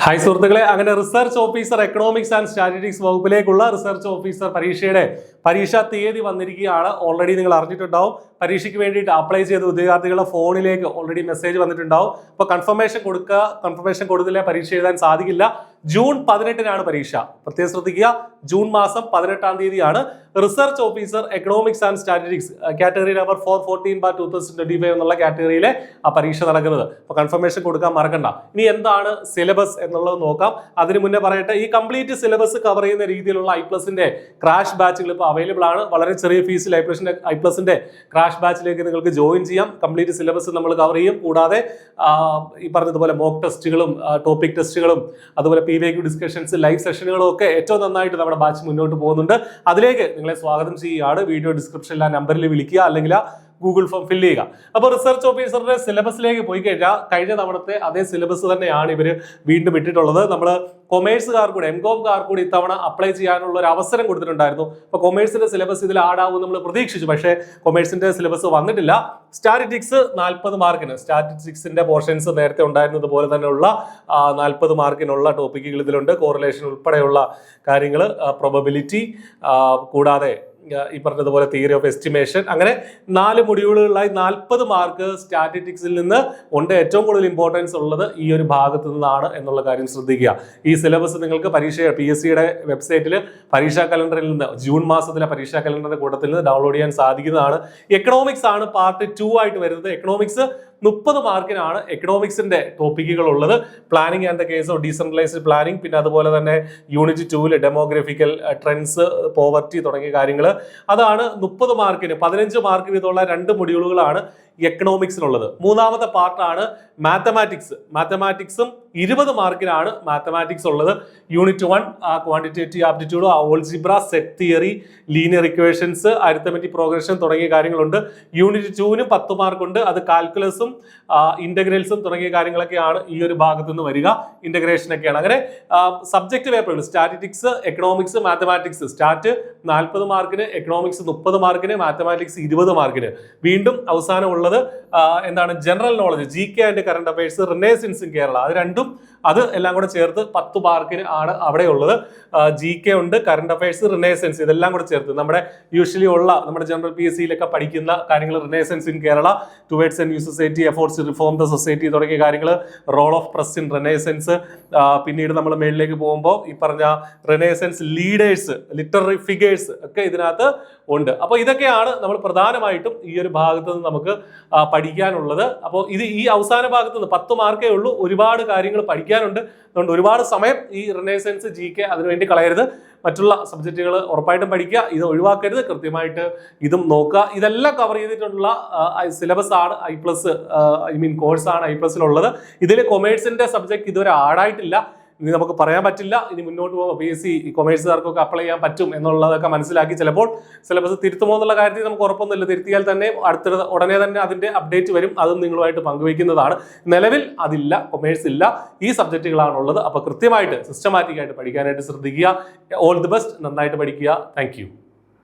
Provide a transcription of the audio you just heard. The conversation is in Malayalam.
ഹായ് സുഹൃത്തുക്കളെ, അങ്ങനെ research officer economics and statistics വകുപ്പിലേക്കുള്ള റിസർച്ച് ഓഫീസർ പരീക്ഷയുടെ പരീക്ഷാ തീയതി വന്നിരിക്കുകയാണ്. ഓൾറെഡി നിങ്ങൾ അറിഞ്ഞിട്ടുണ്ടാവും. പരീക്ഷയ്ക്ക് വേണ്ടിയിട്ട് അപ്ലൈ ചെയ്ത ഉദ്യോഗാർത്ഥികളുടെ ഫോണിലേക്ക് ഓൾറെഡി മെസ്സേജ് വന്നിട്ടുണ്ടാവും. അപ്പോൾ കൺഫർമേഷൻ കൊടുക്കുക. കൺഫർമേഷൻ കൊടുത്തില്ല പരീക്ഷ എഴുതാൻ സാധിക്കില്ല. ജൂൺ 18-നാണ് പരീക്ഷ. പ്രത്യേകം ശ്രദ്ധിക്കുക, ജൂൺ മാസം 18-ാം തീയതിയാണ് research officer economics and statistics category number 414/2025 എന്നുള്ള കാറ്റഗറിയിലെ ആ പരീക്ഷ നടക്കുന്നത്. അപ്പോൾ കൺഫർമേഷൻ കൊടുക്കാൻ മറക്കണ്ട. ഇനി എന്താണ് സിലബസ് എന്നുള്ളത് നോക്കാം. അതിന് മുന്നേ പറയട്ടെ, ഈ കംപ്ലീറ്റ് സിലബസ് കവർ ചെയ്യുന്ന രീതിയിലുള്ള ഐപ്ലസിന്റെ ക്രാഷ് ബാച്ചുകൾ ഇപ്പോൾ അവൈലബിൾ ആണ്. വളരെ ചെറിയ ഫീസിൽ ഐപ്ലസിന്റെ ക്രാഷ് ബാച്ചിലേക്ക് നിങ്ങൾക്ക് ജോയിൻ ചെയ്യാം. കംപ്ലീറ്റ് സിലബസ് നമ്മൾ കവർ ചെയ്യും. കൂടാതെ ഈ പറഞ്ഞതുപോലെ മോക്ക് ടെസ്റ്റുകളും ടോപ്പിക് ടെസ്റ്റുകളും അതുപോലെ PVQ ഡിസ്കഷൻസ്, ലൈവ് സെഷനുകളും ഒക്കെ ഏറ്റവും നന്നായിട്ട് നമ്മുടെ ബാച്ച് മുന്നോട്ട് പോകുന്നുണ്ട്. അതിലേക്ക് നിങ്ങളെ സ്വാഗതം ചെയ്യുകയാണ്. വീഡിയോ ഡിസ്ക്രിപ്ഷനിൽ ആ നമ്പറിൽ വിളിക്കുക, അല്ലെങ്കിൽ ഗൂഗിൾ ഫോം ഫില്ല് ചെയ്യുക. അപ്പോൾ റിസർച്ച് ഓഫീസറുടെ സിലബസിലേക്ക് പോയി കഴിഞ്ഞാൽ കഴിഞ്ഞ തവണത്തെ അതേ സിലബസ് തന്നെയാണ് ഇവർ വീണ്ടും ഇട്ടിട്ടുള്ളത്. നമ്മൾ കൊമേഴ്സുകാർ കൂടി MCOMകാർ കൂടി ഇത്തവണ അപ്ലൈ ചെയ്യാനുള്ള ഒരു അവസരം കൊടുത്തിട്ടുണ്ടായിരുന്നു. അപ്പോൾ കൊമേഴ്സിന്റെ സിലബസ് ഇതിൽ ആഡാവും നമ്മൾ പ്രതീക്ഷിച്ചു. പക്ഷേ കൊമേഴ്സിന്റെ സിലബസ് വന്നിട്ടില്ല. സ്റ്റാറ്റിസ്റ്റിക്സ് 40 മാർക്കിന്, സ്റ്റാറ്റിസ്റ്റിക്സിന്റെ പോർഷൻസ് നേരത്തെ ഉണ്ടായിരുന്നത് പോലെ തന്നെയുള്ള 40 മാർക്കിനുള്ള ടോപ്പിക്കുകൾ ഇതിലുണ്ട്. കോറിലേഷൻ ഉൾപ്പെടെയുള്ള കാര്യങ്ങൾ, പ്രോബബിലിറ്റി, കൂടാതെ ഈ പറഞ്ഞതുപോലെ തിയറി ഓഫ് എസ്റ്റിമേഷൻ, അങ്ങനെ 4 മൊഡ്യൂളുകളായി 40 മാർക്ക് സ്റ്റാറ്റിസ്റ്റിക്സിൽ നിന്ന് ഉണ്ട്. ഏറ്റവും കൂടുതൽ ഇമ്പോർട്ടൻസ് ഉള്ളത് ഈ ഒരു ഭാഗത്തു നിന്നാണ് എന്നുള്ള കാര്യം ശ്രദ്ധിക്കുക. ഈ സിലബസ് നിങ്ങൾക്ക് PSCയുടെ വെബ്സൈറ്റിൽ പരീക്ഷാ കലണ്ടറിൽ നിന്ന്, ജൂൺ മാസത്തിലെ പരീക്ഷാ കലണ്ടറിന്റെ കൂട്ടത്തിൽ നിന്ന് ഡൗൺലോഡ് ചെയ്യാൻ സാധിക്കുന്നതാണ്. എക്കണോമിക്സ് ആണ് പാർട്ട് 2 ആയിട്ട് വരുന്നത്. എക്കണോമിക്സ് 30 മാർക്കിനാണ് എക്കണോമിക്സിന്റെ ടോപ്പിക്കുകൾ ഉള്ളത്. Planning and the case of decentralised planning, പിന്നെ അതുപോലെ തന്നെ യൂണിറ്റ് 2 ഡെമോഗ്രഫിക്കൽ ട്രെൻഡ്സ്, പോവർട്ടി തുടങ്ങിയ കാര്യങ്ങൾ. അതാണ് 30 മാർക്കിന്. 15 മാർക്ക് വീതമുള്ള 2 മൊഡ്യൂളുകളാണ് എക്കണോമിക്സിനുള്ളത്. മൂന്നാമത്തെ പാർട്ടാണ് മാത്തമാറ്റിക്സ്. മാത്തമാറ്റിക്സും 20 മാർക്കിനാണ് മാത്തമാറ്റിക്സ് ഉള്ളത്. Unit 1 quantitative aptitude, algebra, set theory, linear equations, arithmetic progression തുടങ്ങിയ കാര്യങ്ങളുണ്ട്. യൂണിറ്റ് 2-നും 10 മാർക്കുണ്ട്. അത് കാൽക്കുലസും ഇന്റഗ്രൽസും തുടങ്ങിയ കാര്യങ്ങളൊക്കെയാണ് ഈ ഒരു ഭാഗത്ത് നിന്ന് വരിക. ഇന്റഗ്രേഷൻ ഒക്കെയാണ്. അങ്ങനെ സബ്ജക്ട് പേപ്പറുകൾ സ്റ്റാറ്റിസ്റ്റിക്സ്, എക്കണോമിക്സ്, മാത്തമാറ്റിക്സ്. സ്റ്റാറ്റ് 40 മാർക്കിന്, എക്കണോമിക്സ് 30 മാർക്കിന്, മാത്തമാറ്റിക്സ് 20 മാർക്കിന്. വീണ്ടും അവസാനമുള്ളത് എന്താണ്, general knowledge, GK and current affairs, renaissance in Kerala. അത് എല്ലാം കൂടെ ചേർത്ത് 10 മാർക്കിന് ആണ് അവിടെ ഉള്ളത്. GK ഉണ്ട്, കറണ്ട് അഫയേഴ്സ്, റിനേസൻസ്, ഇതെല്ലാം കൂടെ ചേർത്ത് നമ്മുടെ യൂഷ്വലി ഉള്ള നമ്മുടെ ജനറൽ PSCയിലൊക്കെ പഠിക്കുന്ന കാര്യങ്ങൾ, renaissance in Kerala, towards a new society, efforts to reform the society തുടങ്ങിയ കാര്യങ്ങൾ, role of press in renaissance. പിന്നീട് നമ്മൾ മേളിലേക്ക് പോകുമ്പോൾ ഈ പറഞ്ഞ റിനേസൻസ് ലീഡേഴ്സ്, ലിറ്റററി ഫിഗേഴ്സ് ഒക്കെ ഇതിനകത്ത് ഉണ്ട്. അപ്പോൾ ഇതൊക്കെയാണ് നമ്മൾ പ്രധാനമായിട്ടും ഈ ഒരു ഭാഗത്ത് നിന്ന് നമുക്ക് പഠിക്കാനുള്ളത്. അപ്പോൾ ഈ അവസാന ഭാഗത്ത് നിന്ന് 10 മാർക്കേ ഉള്ളൂ. ഒരുപാട് കാര്യങ്ങൾ പഠിക്കാനുണ്ട്. അതുകൊണ്ട് ഒരുപാട് സമയം ഈ റിനേസൻസ്, GK അതിനുവേണ്ടി കളയരുത്. മറ്റുള്ള സബ്ജക്റ്റുകൾ ഉറപ്പായിട്ടും പഠിക്കുക, ഇത് ഒഴിവാക്കരുത്. കൃത്യമായിട്ട് ഇതും നോക്കുക. ഇതെല്ലാം കവർ ചെയ്തിട്ടുള്ള സിലബസ് ആണ് കോഴ്സാണ് IPLUSലുള്ളത്. ഇതിൽ കൊമേഴ്സിന്റെ സബ്ജക്ട് ഇതുവരെ ആഡായിട്ടില്ല. ഇനി നമുക്ക് പറയാൻ പറ്റില്ല. ഇനി മുന്നോട്ട് പോകുമ്പോൾ PSC കൊമേഴ്സുകാർക്കൊക്കെ അപ്ലൈ ചെയ്യാൻ പറ്റും എന്നുള്ളതൊക്കെ മനസ്സിലാക്കി ചിലപ്പോൾ സിലബസ് തിരുത്തുമോ എന്നുള്ള കാര്യത്തിൽ നമുക്ക് ഉറപ്പൊന്നുമില്ല. തിരുത്തിയാൽ തന്നെ ഉടനെ തന്നെ അതിന്റെ അപ്ഡേറ്റ് വരും. അതും നിങ്ങളുമായിട്ട് പങ്കുവയ്ക്കുന്നതാണ്. നിലവിൽ അതില്ല, കൊമേഴ്സ് ഇല്ല. ഈ സബ്ജക്റ്റുകളാണുള്ളത്. അപ്പോൾ കൃത്യമായിട്ട് സിസ്റ്റമാറ്റിക് ആയിട്ട് പഠിക്കാനായിട്ട് ശ്രദ്ധിക്കുക. All the best. നന്നായിട്ട് പഠിക്കുക. Thank you.